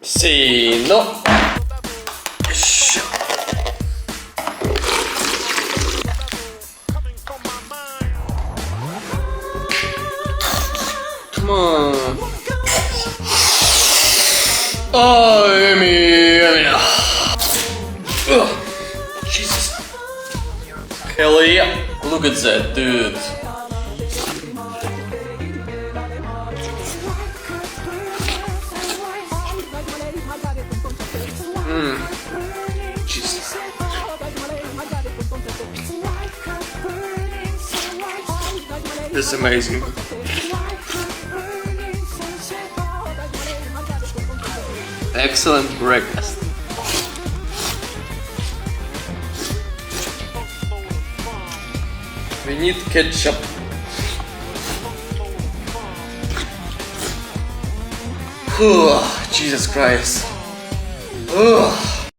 せーの。よいしょ。Come on. Oh, yummy. Jesus. Hell yeah. Look at that, dude. Jesus. This is amazing. Excellent breakfast. We need ketchup. Jesus Christ. Ugh.